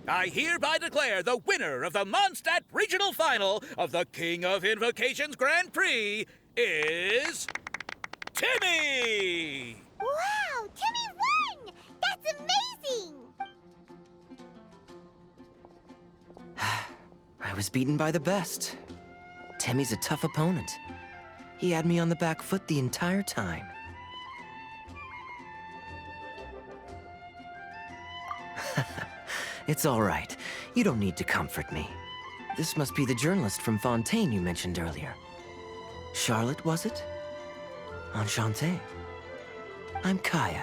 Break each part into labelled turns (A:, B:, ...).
A: I hereby declare the winner of the Mondstadt Regional Final of the King of Invocations Grand Prix is... Timmy!
B: Wow! Timmy won! That's amazing!
C: I was beaten by the best. Timmy's a tough opponent. He had me on the back foot the entire time. It's all right. You don't need to comfort me. This must be the journalist from Fontaine you mentioned earlier. Charlotte, was it? Enchanté. I'm KAEYA,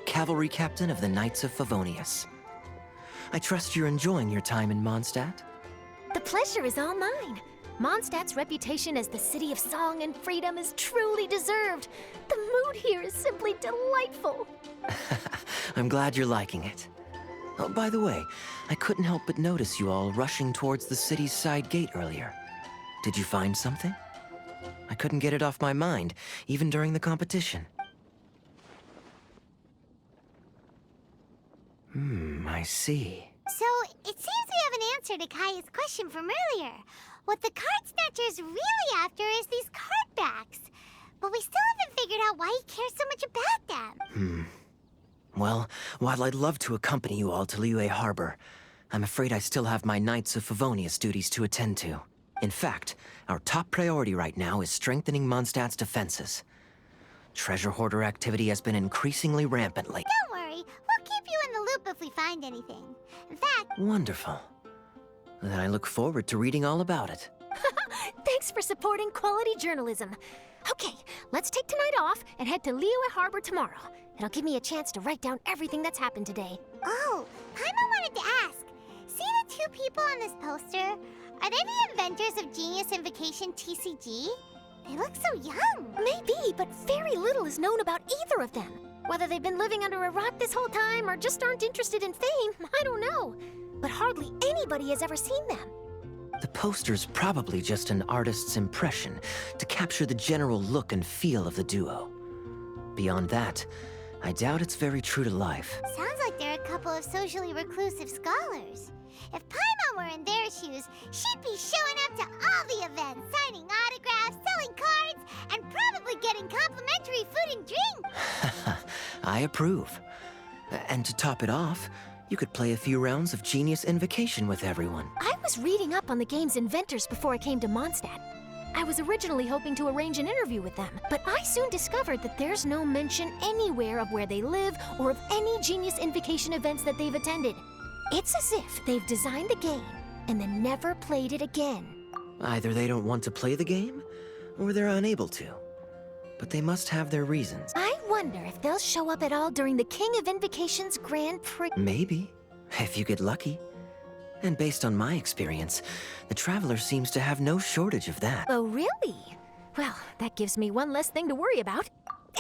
C: cavalry captain of the Knights of Favonius. I trust you're enjoying your time in Mondstadt?
D: The pleasure is all mine. Mondstadt's reputation as the city of song and freedom is truly deserved. The mood here is simply delightful.
C: I'm glad you're liking it. Oh, by the way, I couldn't help but notice you all rushing towards the city's side gate earlier. Did you find something? I couldn't get it off my mind, even during the competition. I see.
B: So, it seems we have an answer to KAEYA's question from earlier. What the card snatcher's really after is these card backs. But we still haven't figured out why he cares so much about them.
C: Well, while I'd love to accompany you all to Liyue Harbor, I'm afraid I still have my Knights of Favonius duties to attend to. In fact, our top priority right now is strengthening Mondstadt's defenses. Treasure hoarder activity has been increasingly rampant lately.
B: Don't worry, we'll keep you in the loop if we find anything. In fact...
C: Wonderful. Then I look forward to reading all about it.
D: Thanks for supporting quality journalism. Okay, let's take tonight off and head to Liyue Harbor tomorrow. It'll give me a chance to write down everything that's happened today.
B: Oh, Paimon wanted to ask. See the two people on this poster? Are they the inventors of Genius Invocation TCG? They look so young.
D: Maybe, but very little is known about either of them. Whether they've been living under a rock this whole time or just aren't interested in fame, I don't know. But hardly anybody has ever seen them.
C: The poster's probably just an artist's impression to capture the general look and feel of the duo. Beyond that, I doubt it's very true to life.
B: Sounds like they're a couple of socially reclusive scholars. If Paimon were in their shoes, she'd be showing up to all the events, signing autographs, selling cards, and probably getting complimentary food and drink.
C: I approve. And to top it off, you could play a few rounds of Genius Invocation with everyone.
D: I was reading up on the game's inventors before I came to Mondstadt. I was originally hoping to arrange an interview with them, but I soon discovered that there's no mention anywhere of where they live or of any Genius Invocation events that they've attended. It's as if they've designed the game and then never played it again.
C: Either they don't want to play the game, or they're unable to. But they must have their reasons.
D: I wonder if they'll show up at all during the King of Invocations Grand Prix.
C: Maybe, if you get lucky. And based on my experience, the Traveler seems to have no shortage of that.
D: Oh, really? Well, that gives me one less thing to worry about.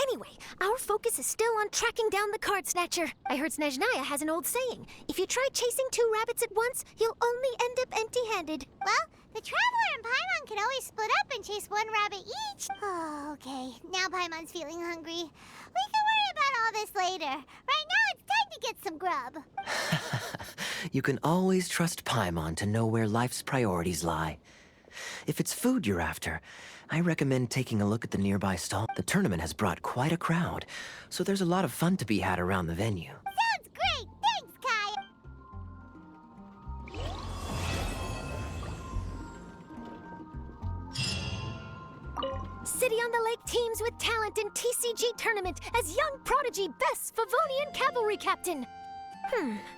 D: Anyway, our focus is still on tracking down the card snatcher. I heard Snezhnaya has an old saying. If you try chasing two rabbits at once, you'll only end up empty-handed.
B: Well, the Traveler and Paimon can always split up and chase one rabbit each. Oh, okay. Now Paimon's feeling hungry. We can worry about all this later. Right now, it's time to get some grub.
C: You can always trust Paimon to know where life's priorities lie. If it's food you're after, I recommend taking a look at the nearby stall. The tournament has brought quite a crowd, so there's a lot of fun to be had around the venue.
B: Sounds great! Thanks, KAEYA!
D: City on the Lake teams with talent in TCG tournament as young prodigy Best Favonian Cavalry Captain.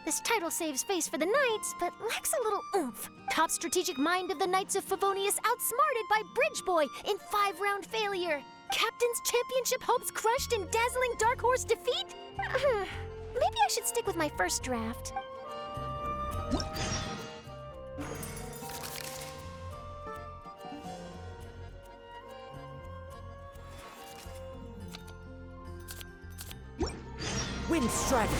D: This title saves face for the Knights, but lacks a little oomph. Top strategic mind of the Knights of Favonius outsmarted by Bridge Boy in 5-round failure. Captain's championship hopes crushed in dazzling Dark Horse defeat? Maybe I should stick with my first draft.
E: Wind Strider!